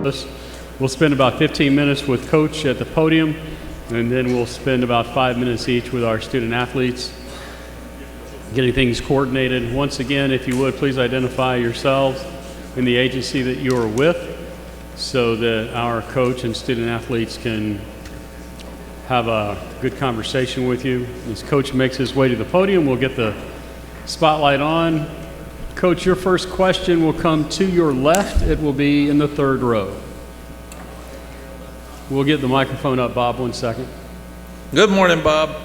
us. We'll spend about 15 minutes with Coach at the podium, and then we'll spend about 5 minutes each with our student athletes, getting things coordinated. Once again, if you would, please identify yourselves and the agency that you are with so that our coach and student athletes can have a good conversation with you. As Coach makes his way to the podium, we'll get the spotlight on. Coach, your first question will come to your left. It will be in the third row. We'll get the microphone up, Bob, 1 second. Good morning, Bob.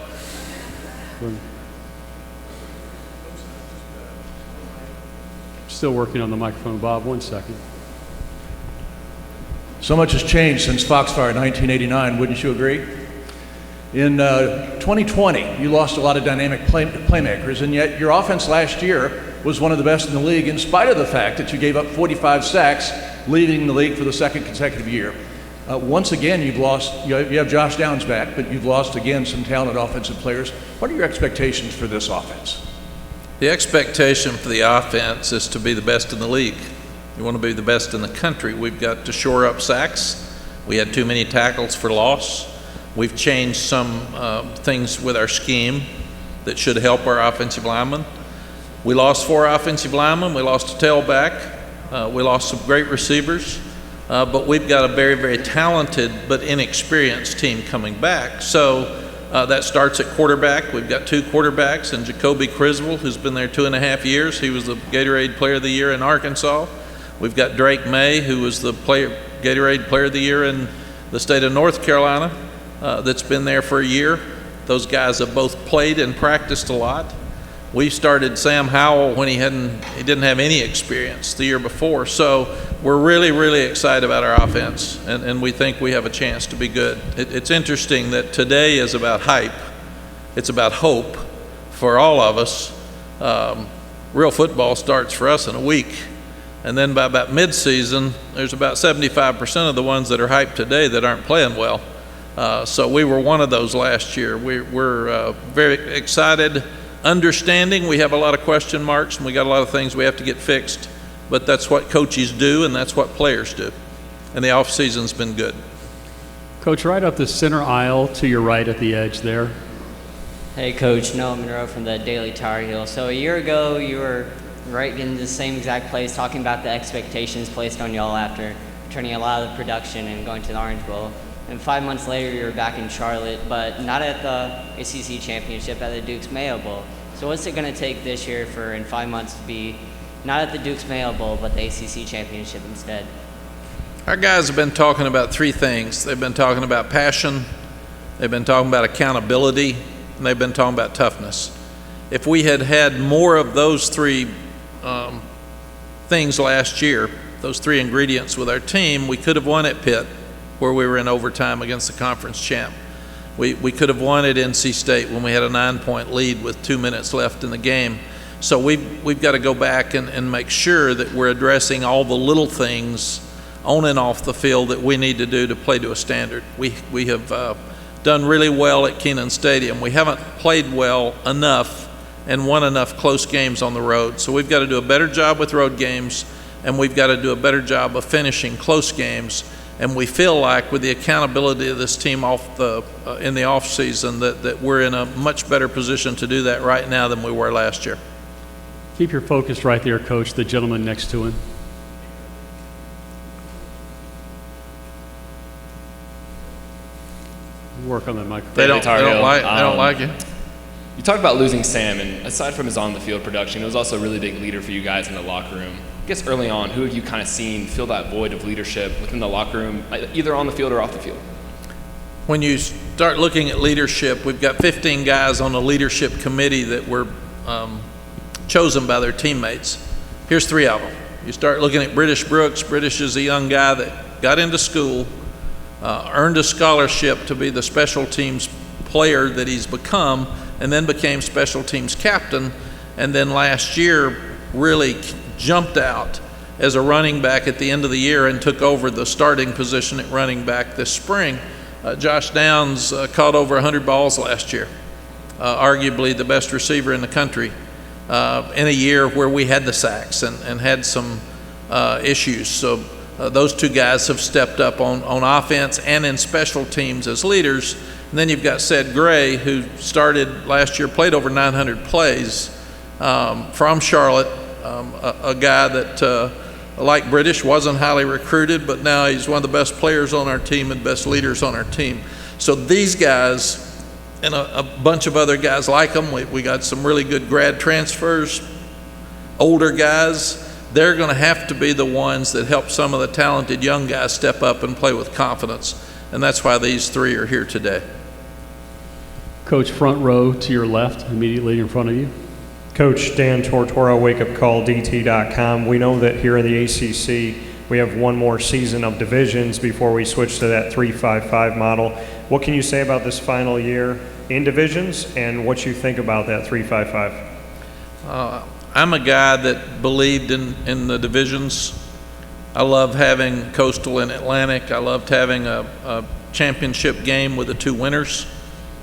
Still working on the microphone, Bob, 1 second. So much has changed since Foxfire in 1989, wouldn't you agree? In 2020, you lost a lot of dynamic playmakers, and yet your offense last year was one of the best in the league in spite of the fact that you gave up 45 sacks, leading the league for the second consecutive year. Once again, you've lost, you have Josh Downs back, but you've lost again some talented offensive players. What are your expectations for this offense? The expectation for the offense is to be the best in the league. You want to be the best in the country. We've got to shore up sacks. We had too many tackles for loss. We've changed some things with our scheme that should help our offensive linemen. We lost 4 offensive linemen. We lost a tailback. We lost some great receivers. But we've got a very, very talented but inexperienced team coming back. So that starts at quarterback. We've got 2 quarterbacks, and Jacoby Criswell, who's been there 2.5 years. He was the Gatorade Player of the Year in Arkansas. We've got Drake May, who was the Gatorade Player of the Year in the state of North Carolina, that's been there for a year. Those guys have both played and practiced a lot. We started Sam Howell when he didn't have any experience the year before. So we're really, really excited about our offense, and we think we have a chance to be good. It's interesting that today is about hype. It's about hope for all of us. Real football starts for us in a week. And then by about mid-season, there's about 75% of the ones that are hyped today that aren't playing well. So we were one of those last year. We're very excited. Understanding we have a lot of question marks and we got a lot of things we have to get fixed, but that's what coaches do and that's what players do. And the off season's been good. Coach, right up the center aisle to your right at the edge there. Hey Coach, Noah Monroe from the Daily Tar Heel. So a year ago you were right in the same exact place talking about the expectations placed on y'all after turning a lot of the production and going to the Orange Bowl. And 5 months later, you were back in Charlotte, but not at the ACC Championship, at the Duke's Mayo Bowl. So what's it going to take this year for, in 5 months, to be not at the Duke's Mayo Bowl, but the ACC Championship instead? Our guys have been talking about 3 things. They've been talking about passion, they've been talking about accountability, and they've been talking about toughness. If we had had more of those 3 things last year, those 3 ingredients with our team, we could have won at Pitt, where we were in overtime against the conference champ. We could have won at NC State when we had a 9-point lead with 2 minutes left in the game. So we've got to go back and make sure that we're addressing all the little things on and off the field that we need to do to play to a standard. We have done really well at Kenan Stadium. We haven't played well enough and won enough close games on the road. So we've got to do a better job with road games, and we've got to do a better job of finishing close games. And we feel like with the accountability of this team in the off season that we're in a much better position to do that right now than we were last year. Keep your focus right there, Coach, the gentleman next to him. Work on that microphone. They don't like it. You talked about losing Sam, and aside from his on-the-field production, he was also a really big leader for you guys in the locker room. I guess early on, who have you kind of seen fill that void of leadership within the locker room, either on the field or off the field? When you start looking at leadership, we've got 15 guys on a leadership committee that were chosen by their teammates. Here's 3 of them. You start looking at British Brooks. British is a young guy that got into school, earned a scholarship to be the special teams player that he's become, and then became special teams captain, and then last year really jumped out as a running back at the end of the year and took over the starting position at running back this spring. Josh Downs caught over 100 balls last year, arguably the best receiver in the country, in a year where we had the sacks and had some issues. So those two guys have stepped up on offense and in special teams as leaders. And then you've got Ced Gray, who started last year, played over 900 plays from Charlotte, a guy that, like British, wasn't highly recruited, but now he's one of the best players on our team and best leaders on our team. So these guys and a bunch of other guys like them, we got some really good grad transfers, older guys. They're going to have to be the ones that help some of the talented young guys step up and play with confidence. And that's why these three are here today. Coach, front row to your left, immediately in front of you. Coach Dan Tortora, wakeupcalldt.com. We know that here in the ACC, we have one more season of divisions before we switch to that 3-5-5 model. What can you say about this final year in divisions and what you think about that 3-5-5? I'm a guy that believed in the divisions. I love having Coastal and Atlantic. I loved having a championship game with the two winners.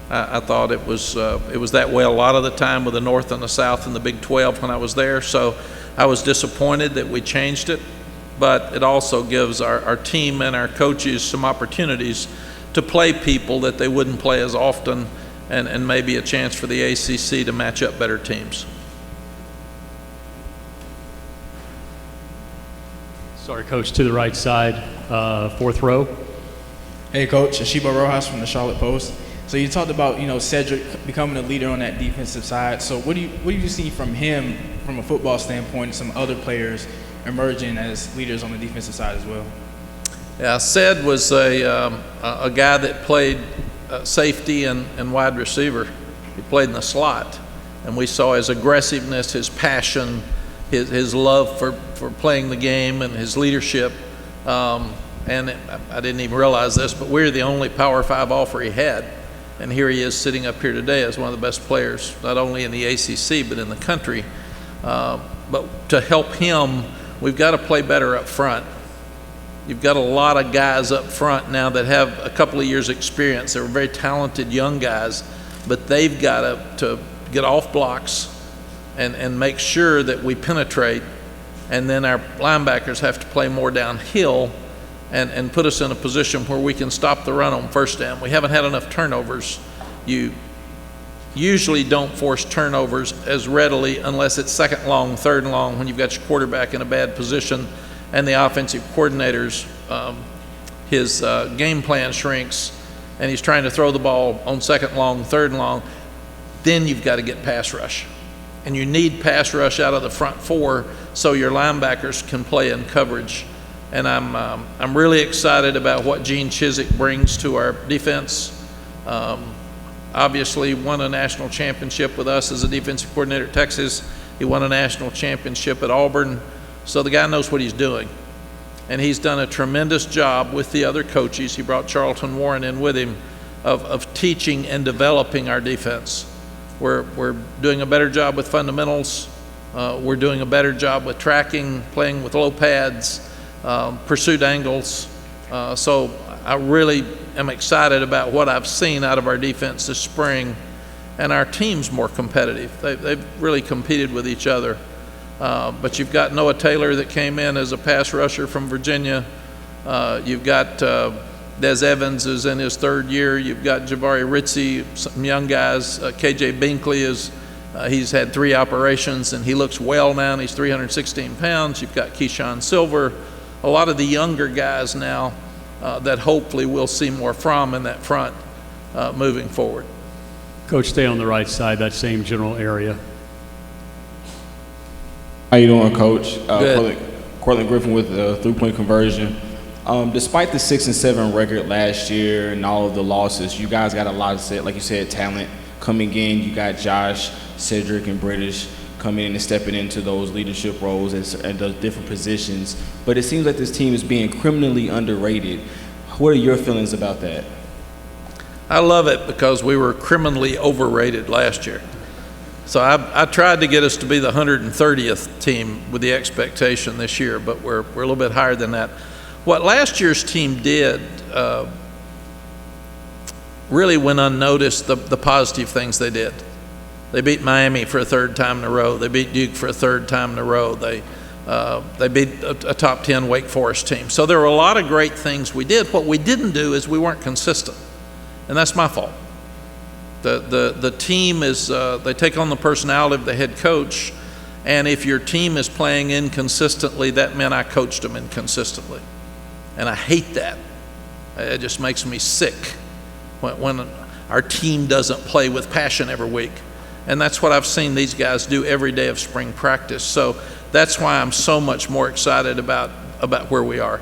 I thought it was that way a lot of the time with the North and the South and the Big 12 when I was there. So I was disappointed that we changed it, but it also gives our team and our coaches some opportunities to play people that they wouldn't play as often, and maybe a chance for the ACC to match up better teams. Sorry, Coach, to the right side, fourth row. Hey, Coach, Ashiba Rojas from the Charlotte Post. So you talked about, Cedric becoming a leader on that defensive side. So what do you see from him from a football standpoint, and some other players emerging as leaders on the defensive side as well? Yeah, Ced was a guy that played safety and wide receiver. He played in the slot, and we saw his aggressiveness, his passion, his love for playing the game, and his leadership. And I didn't even realize this, but we're the only Power 5 offer he had. And here he is sitting up here today as one of the best players, not only in the ACC, but in the country. But to help him, we've got to play better up front. You've got a lot of guys up front now that have a couple of years' experience. They're very talented young guys, but they've got to get off blocks and make sure that we penetrate. And then our linebackers have to play more downhill and put us in a position where we can stop the run on first down. We haven't had enough turnovers. You usually don't force turnovers as readily unless it's second long, third and long, when you've got your quarterback in a bad position and the offensive coordinator's his game plan shrinks and he's trying to throw the ball on second long, third and long. Then you've got to get pass rush. And you need pass rush out of the front four so your linebackers can play in coverage. And I'm really excited about what Gene Chizik brings to our defense. Obviously won a national championship with us as a defensive coordinator at Texas. He won a national championship at Auburn. So the guy knows what he's doing. And he's done a tremendous job with the other coaches. He brought Charlton Warren in with him of teaching and developing our defense. We're doing a better job with fundamentals. We're doing a better job with tracking, playing with low pads, pursuit angles. So I really am excited about what I've seen out of our defense this spring, and our team's more competitive. They've really competed with each other. But you've got Noah Taylor that came in as a pass rusher from Virginia. You've got Des Evans is in his third year. You've got Jabari Ritzie, some young guys. KJ Binkley he's had 3 operations and he looks well now, and he's 316 pounds. You've got Keyshawn Silver. A lot of the younger guys now that hopefully we'll see more from in that front moving forward. Coach, stay on the right side, that same general area. How you doing, Coach? Good. Courtney Griffin with the 3-point conversion. Despite the 6-7 record last year and all of the losses, you guys got a lot of, like you said, talent coming in. You got Josh, Cedric, and British coming in and stepping into those leadership roles and those different positions. But it seems like this team is being criminally underrated. What are your feelings about that? I love it because we were criminally overrated last year. So I tried to get us to be the 130th team with the expectation this year, but we're a little bit higher than that. What last year's team did really went unnoticed, the positive things they did. They beat Miami for a third time in a row. They beat Duke for a third time in a row. They They beat a top 10 Wake Forest team. So there were a lot of great things we did. What we didn't do is we weren't consistent, and that's my fault. The team is, they take on the personality of the head coach, and if your team is playing inconsistently, that meant I coached them inconsistently. And I hate that. It just makes me sick when our team doesn't play with passion every week. And that's what I've seen these guys do every day of spring practice. So that's why I'm so much more excited about where we are.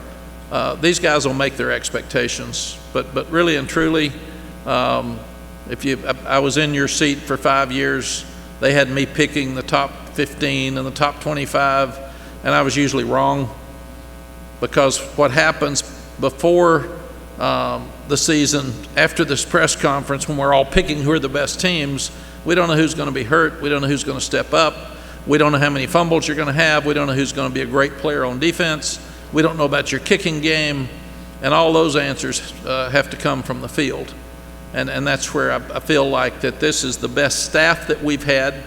These guys will make their expectations, but really and truly, I was in your seat for 5 years. They had me picking the top 15 and the top 25, and I was usually wrong, because what happens before the season, after this press conference, when we're all picking who are the best teams, we don't know who's going to be hurt. We don't know who's going to step up. We don't know how many fumbles you're going to have. We don't know who's going to be a great player on defense. We don't know about your kicking game. And all those answers have to come from the field. And that's where I feel like that this is the best staff that we've had,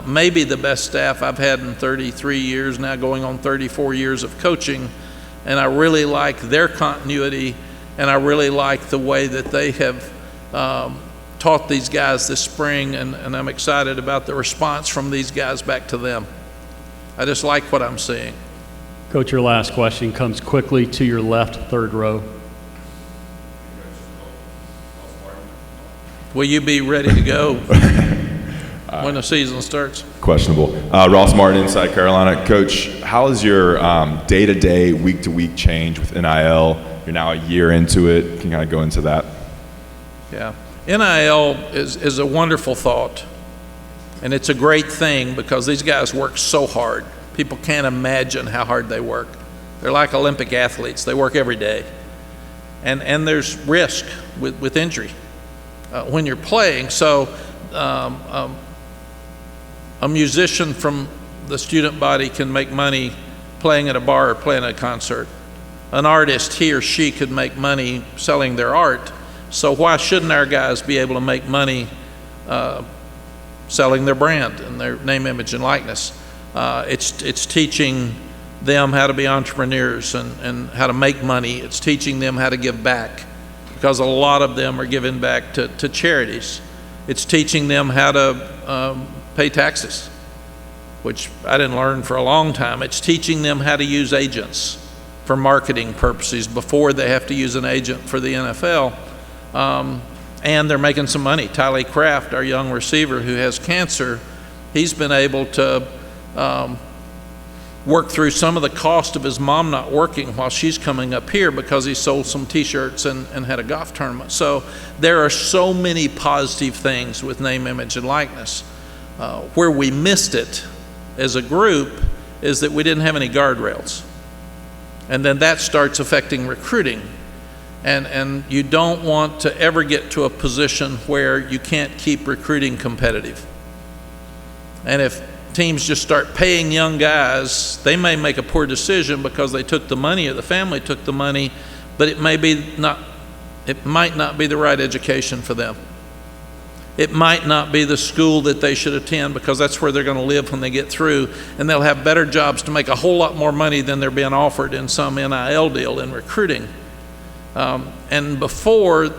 maybe the best staff I've had in 33 years, now going on 34 years of coaching. And I really like their continuity, and I really like the way that they have taught these guys this spring, and I'm excited about the response from these guys back to them. I just like what I'm seeing. Coach, your last question comes quickly to your left, third row. Will you be ready to go when the season starts? Questionable. Ross Martin, Inside Carolina. Coach, how has your day-to-day, week-to-week change with NIL? You're now a year into it. Can you kind of go into that? Yeah. NIL is a wonderful thought, and it's a great thing because these guys work so hard. People can't imagine how hard they work. They're like Olympic athletes. They work every day. And there's risk with injury when you're playing. So a musician from the student body can make money playing at a bar or playing at a concert. An artist, he or she could make money selling their art. So why shouldn't our guys be able to make money selling their brand and their name, image, and likeness? It's teaching them how to be entrepreneurs and how to make money. It's teaching them how to give back, because a lot of them are giving back to charities. It's teaching them how to pay taxes, which I didn't learn for a long time. It's teaching them how to use agents for marketing purposes before they have to use an agent for the NFL. And they're making some money. Tylee Kraft, our young receiver who has cancer, he's been able to work through some of the cost of his mom not working while she's coming up here because he sold some t-shirts and had a golf tournament. So there are so many positive things with name, image, and likeness. Where we missed it as a group is that we didn't have any guardrails. And then that starts affecting recruiting. And you don't want to ever get to a position where you can't keep recruiting competitive. And if teams just start paying young guys, they may make a poor decision because they took the money or the family took the money, but it might not be the right education for them. It might not be the school that they should attend because that's where they're going to live when they get through, and they'll have better jobs to make a whole lot more money than they're being offered in some NIL deal in recruiting. And before,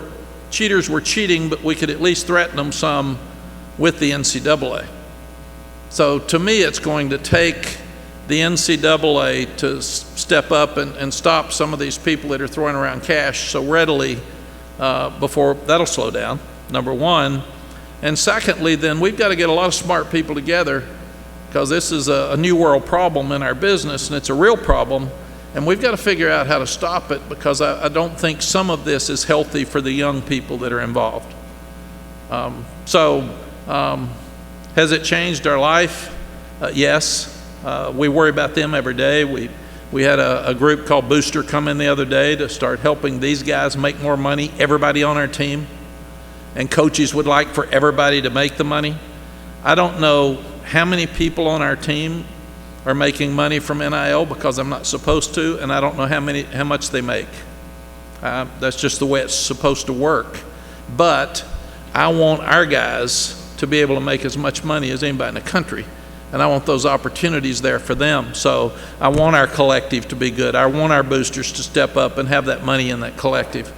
cheaters were cheating, but we could at least threaten them some with the NCAA. So to me, it's going to take the NCAA to step up and stop some of these people that are throwing around cash so readily before that'll slow down, number one. And secondly, then we've got to get a lot of smart people together, because this is a new world problem in our business, and it's a real problem. And we've got to figure out how to stop it, because I don't think some of this is healthy for the young people that are involved. Has it changed our life? Yes. We worry about them every day. We had a group called Booster come in the other day to start helping these guys make more money, everybody on our team. And coaches would like for everybody to make the money. I don't know how many people on our team are making money from NIL because I'm not supposed to, and I don't know how much they make. That's just the way it's supposed to work. But I want our guys to be able to make as much money as anybody in the country, and I want those opportunities there for them. So I want our collective to be good. I want our boosters to step up and have that money in that collective.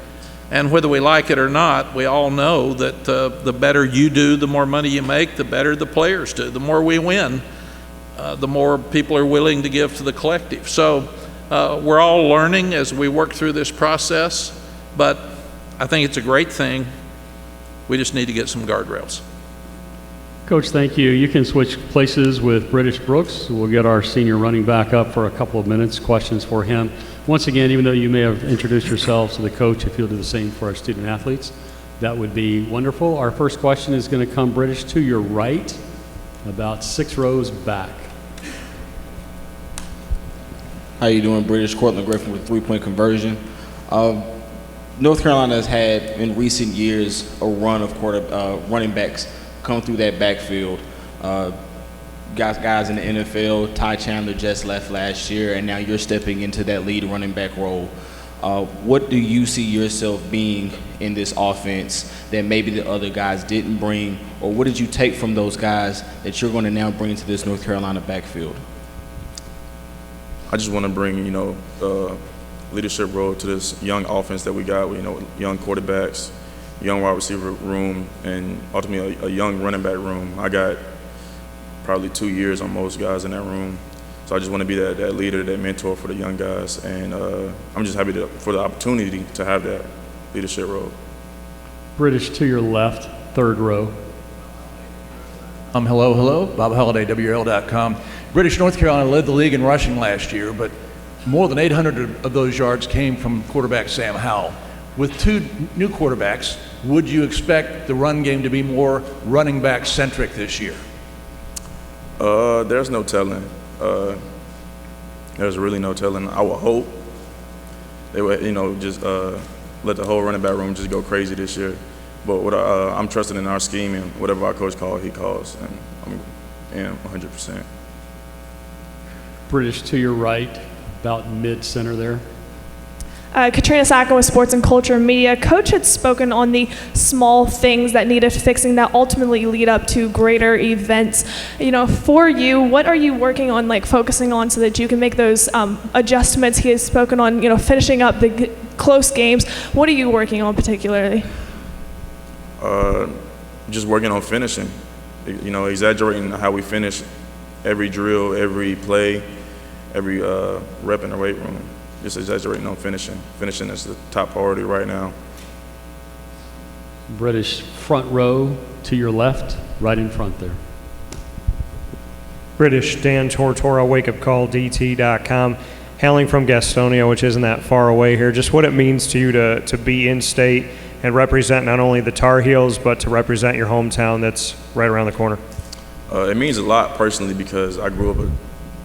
And whether we like it or not, we all know that the better you do, the more money you make, the better the players do. The more we win, the more people are willing to give to the collective. So we're all learning as we work through this process, but I think it's a great thing. We just need to get some guardrails. Coach, thank you. You can switch places with British Brooks. We'll get our senior running back up for a couple of minutes. Questions for him. Once again, even though you may have introduced yourselves to the coach, if you'll do the same for our student athletes, that would be wonderful. Our first question is going to come, British, to your right, about 6 rows back. How you doing, British? Courtney Griffin with 3-point conversion. North Carolina has had, in recent years, a run of running backs come through that backfield. Guys in the NFL, Ty Chandler just left last year, and now you're stepping into that lead running back role. What do you see yourself being in this offense that maybe the other guys didn't bring, or what did you take from those guys that you're going to now bring to this North Carolina backfield? I just want to bring, leadership role to this young offense that we got, young quarterbacks, young wide receiver room, and ultimately a young running back room. I got probably 2 years on most guys in that room. So I just want to be that leader, that mentor for the young guys. And I'm just happy for the opportunity to have that leadership role. British to your left, 3rd row. Hello. Bob Holliday, WRL.com. British North Carolina led the league in rushing last year, but more than 800 of those yards came from quarterback Sam Howell. With 2 new quarterbacks, would you expect the run game to be more running back centric this year? There's no telling. There's really no telling. I would hope they would, just let the whole running back room just go crazy this year. But I'm trusting in our scheme, and whatever our coach calls, he calls, and I'm 100%. British to your right, about mid-center there. Katrina Sacken with Sports and Culture and Media. Coach had spoken on the small things that needed fixing that ultimately lead up to greater events. For you, what are you working on, focusing on so that you can make those adjustments? He has spoken on, finishing up the close games. What are you working on particularly? Just working on finishing. Exaggerating how we finish every drill, every play, every rep in the weight room. Just exaggerating on finishing. Finishing is the top priority right now. British front row to your left, right in front there. British, Dan Tortora, wakeupcalldt.com. Hailing from Gastonia, which isn't that far away here, just what it means to you to be in state and represent not only the Tar Heels, but to represent your hometown that's right around the corner. It means a lot personally because I grew up a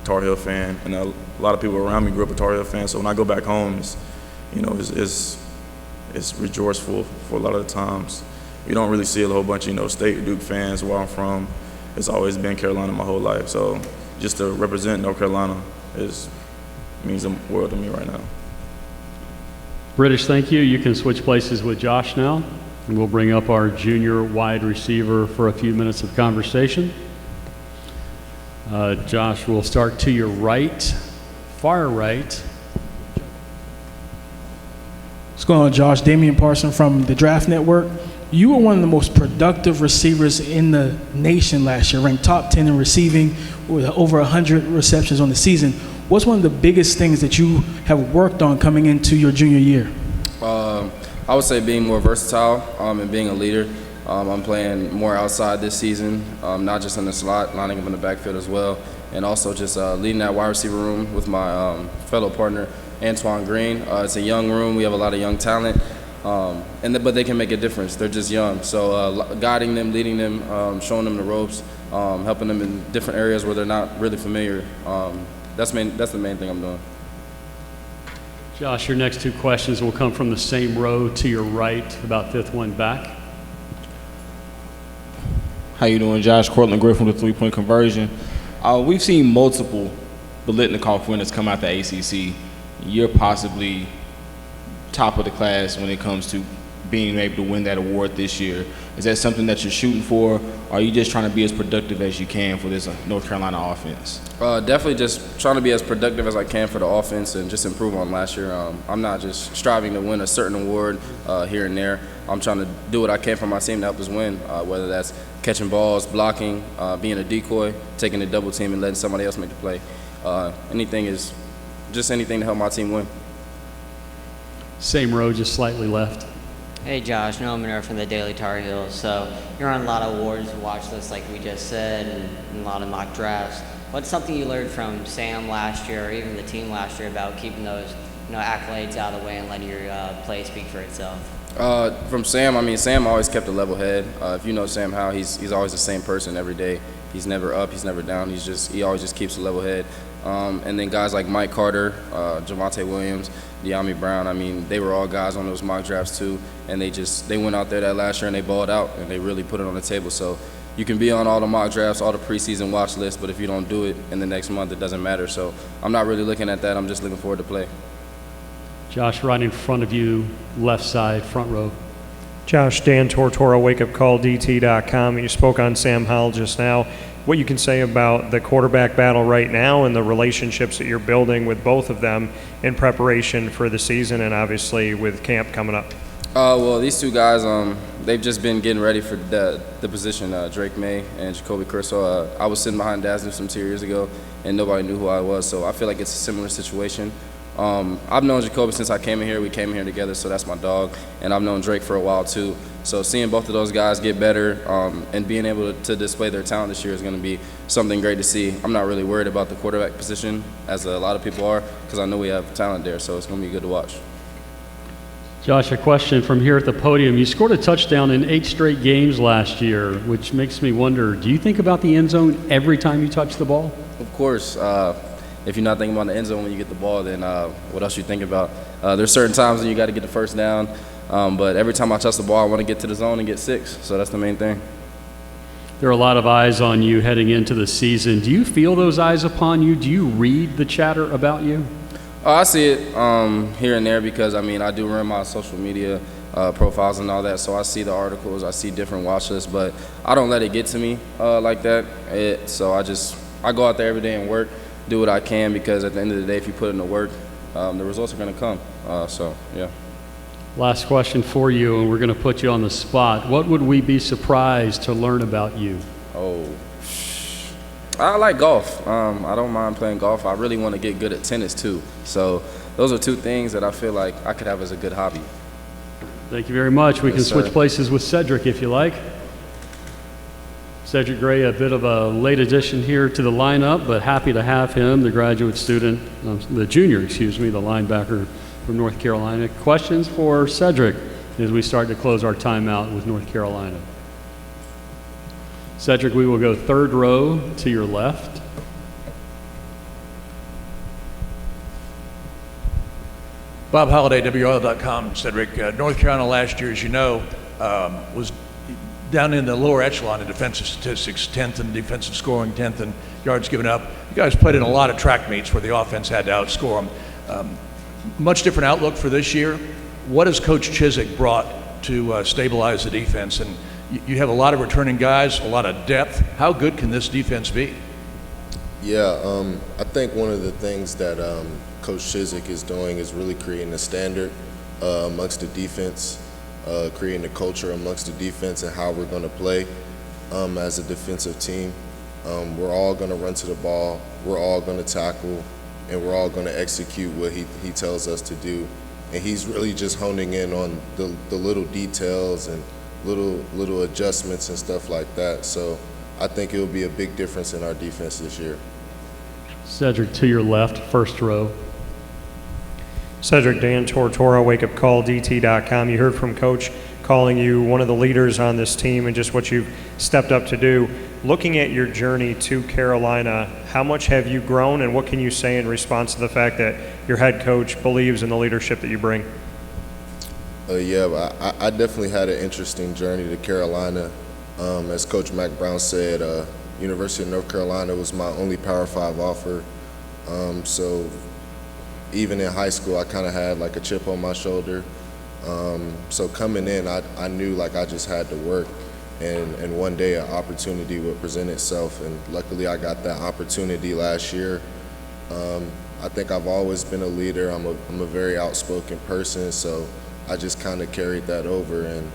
Tar Heel fan, and a lot of people around me grew up a Tar Heel fan. So when I go back home, it's rejoiceful for a lot of the times. You don't really see a whole bunch of State Duke fans where I'm from. It's always been Carolina my whole life. So just to represent North Carolina means the world to me right now. British, thank you. You can switch places with Josh now, and we'll bring up our junior wide receiver for a few minutes of conversation. Josh, we'll start to your right, far right. What's going on, Josh? Damian Parson from the Draft Network. You were one of the most productive receivers in the nation last year, ranked top 10 in receiving with over 100 receptions on the season. What's one of the biggest things that you have worked on coming into your junior year? I would say being more versatile and being a leader. I'm playing more outside this season, not just in the slot, lining up in the backfield as well, and also just leading that wide receiver room with my fellow partner, Antoine Green. It's a young room. We have a lot of young talent, but they can make a difference. They're just young. So guiding them, leading them, showing them the ropes, helping them in different areas where they're not really familiar. That's the main thing I'm doing. Josh, your next 2 questions will come from the same row to your right, about 5th one back. How you doing, Josh? Courtney Griffin with 3-point conversion. We've seen multiple Biletnikoff winners come out the ACC. You're possibly top of the class when it comes to being able to win that award this year. Is that something that you're shooting for, or are you just trying to be as productive as you can for this North Carolina offense? Definitely just trying to be as productive as I can for the offense and just improve on last year. I'm not just striving to win a certain award here and there. I'm trying to do what I can for my team to help us win, whether that's catching balls, blocking, being a decoy, taking a double team and letting somebody else make the play. Anything to help my team win. Same row, just slightly left. Hey Josh, Noah Monroe from the Daily Tar Heels. So you're on a lot of awards watch lists, like we just said, and a lot of mock drafts. What's something you learned from Sam last year, or even the team last year, about keeping those accolades out of the way and letting your play speak for itself? From Sam, Sam always kept a level head. If you know Sam Howell, he's always the same person every day. He's never up, he's never down. He always just keeps a level head. And then guys like Mike Carter, Javonte Williams, De'Ami Brown, they were all guys on those mock drafts too, and they went out there that last year and they balled out and they really put it on the table. So you can be on all the mock drafts, all the preseason watch lists, but if you don't do it in the next month, it doesn't matter. So I'm not really looking at that. I'm just looking forward to play. Josh, right in front of you, left side, front row. Josh, Dan Tortora, wakeupcalldt.com. You spoke on Sam Howell just now. What you can say about the quarterback battle right now and the relationships that you're building with both of them in preparation for the season and obviously with camp coming up? Well, these two guys, they've just been getting ready for the position, Drake May and Jacoby Curso. I was sitting behind Dasner some 2 years ago, and nobody knew who I was, so I feel like it's a similar situation. I've known Jacoby since I came in here. We came in here together, so that's my dog. And I've known Drake for a while, too. So seeing both of those guys get better and being able to display their talent this year is going to be something great to see. I'm not really worried about the quarterback position, as a lot of people are, because I know we have talent there, so it's going to be good to watch. Josh, a question from here at the podium. You scored a touchdown in 8 straight games last year, which makes me wonder, do you think about the end zone every time you touch the ball? Of course. If you're not thinking about the end zone when you get the ball, then what else you think about? There's certain times when you got to get the first down, but every time I touch the ball, I want to get to the zone and get 6, so that's the main thing. There are a lot of eyes on you heading into the season. Do you feel those eyes upon you? Do you read the chatter about you? I see it here and there because, I do run my social media profiles and all that, so I see the articles, I see different watch lists, but I don't let it get to me like that. So I go out there every day and work, do what I can, because at the end of the day, if you put in the work, the results are going to come. Yeah. Last question for you, and we're going to put you on the spot. What would we be surprised to learn about you? I like golf. I don't mind playing golf. I really want to get good at tennis too. So those are 2 things that I feel like I could have as a good hobby. Thank you very much. We can Yes, switch sir. places with Cedric if you like. Cedric Gray, a bit of a late addition here to the lineup, but happy to have him, the graduate student, the junior, the linebacker from North Carolina. Questions for Cedric as we start to close our timeout with North Carolina? Cedric, we will go 3rd row to your left. Bob Holliday, WRL.com. Cedric, North Carolina last year, as you know, was down in the lower echelon in defensive statistics, 10th in defensive scoring, 10th in yards given up. You guys played in a lot of track meets where the offense had to outscore them. Much different outlook for this year. What has Coach Chizik brought to stabilize the defense? And you have a lot of returning guys, a lot of depth. How good can this defense be? Yeah, I think one of the things that Coach Chizik is doing is really creating a standard amongst the defense, creating a culture amongst the defense and how we're going to play as a defensive team. We're all going to run to the ball, we're all going to tackle, and we're all going to execute what he tells us to do. And he's really just honing in on the little details and little adjustments and stuff like that. So I think it will be a big difference in our defense this year. Cedric, to your left, 1st row. Cedric, Dan Tortora, wakeupcalldt.com. You heard from Coach calling you one of the leaders on this team and just what you've stepped up to do. Looking at your journey to Carolina, how much have you grown, and what can you say in response to the fact that your head coach believes in the leadership that you bring? I definitely had an interesting journey to Carolina. As Coach Mack Brown said, University of North Carolina was my only Power 5 offer. So even in high school, I kind of had like a chip on my shoulder. So coming in, I knew like I just had to work. and one day an opportunity would present itself. And luckily I got that opportunity last year. I think I've always been a leader. I'm a very outspoken person, so I just kind of carried that over. And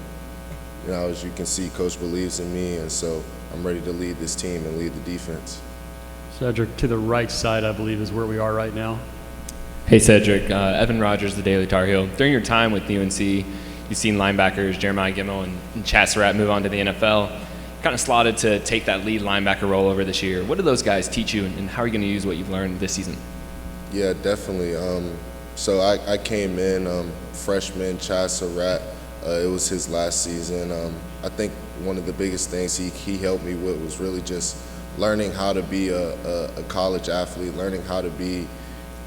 you know, as you can see, Coach believes in me, and so I'm ready to lead this team and lead the defense. Cedric, to the right side, I believe, is where we are right now. Hey, Cedric. Evan Rogers, the Daily Tar Heel. During your time with UNC, you've seen linebackers Jeremiah Gemmel and Chad Surratt move on to the NFL. Kind of slotted to take that lead linebacker role over this year. What do those guys teach you, and how are you going to use what you've learned this season? Yeah, definitely. So I came in freshman, Chad Surratt. It was his last season. I think one of the biggest things he helped me with was really just learning how to be a college athlete, learning how to be,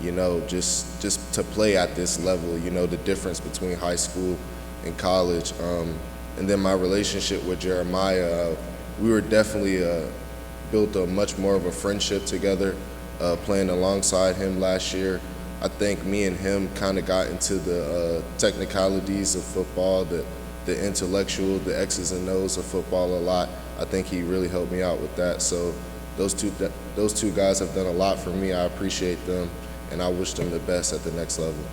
you know, just to play at this level, you know, the difference between high school and college. And then my relationship with Jeremiah, we were definitely built a much more of a friendship together, playing alongside him last year. I think me and him kind of got into the technicalities of football, the intellectual, the X's and O's of football a lot. I think he really helped me out with that. So those two guys have done a lot for me. I appreciate them, and I wish them the best at the next level.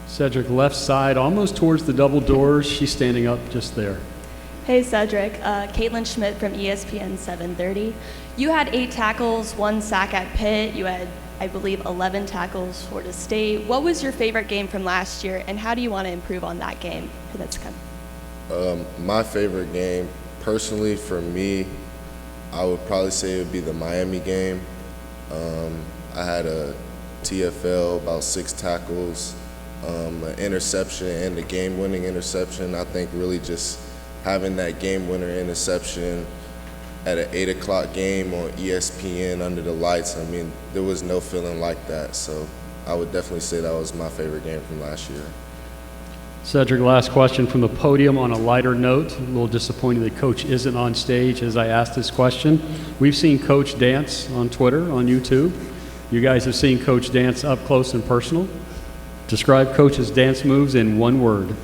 Cedric, left side, almost towards the double doors. She's standing up just there. Hey, Cedric. Caitlin Schmidt from ESPN 730. You had 8 tackles, 1 sack at Pitt. You had, I believe, 11 tackles for Florida State. What was your favorite game from last year, and how do you want to improve on that game for this coming? My favorite game, personally, for me, I would probably say it would be the Miami game. I had a TFL, about 6 tackles, an interception, and the game-winning interception. I think really just having that game-winner interception at an 8 o'clock game on ESPN under the lights, I mean, there was no feeling like that. So I would definitely say that was my favorite game from last year. Cedric, last question from the podium on a lighter note. A little disappointed that Coach isn't on stage as I asked this question. We've seen Coach dance on Twitter, on YouTube. You guys have seen Coach dance up close and personal. Describe Coach's dance moves in one word.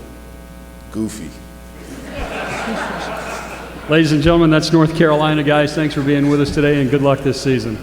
Goofy. Ladies and gentlemen, that's North Carolina, guys. Thanks for being with us today, and good luck this season.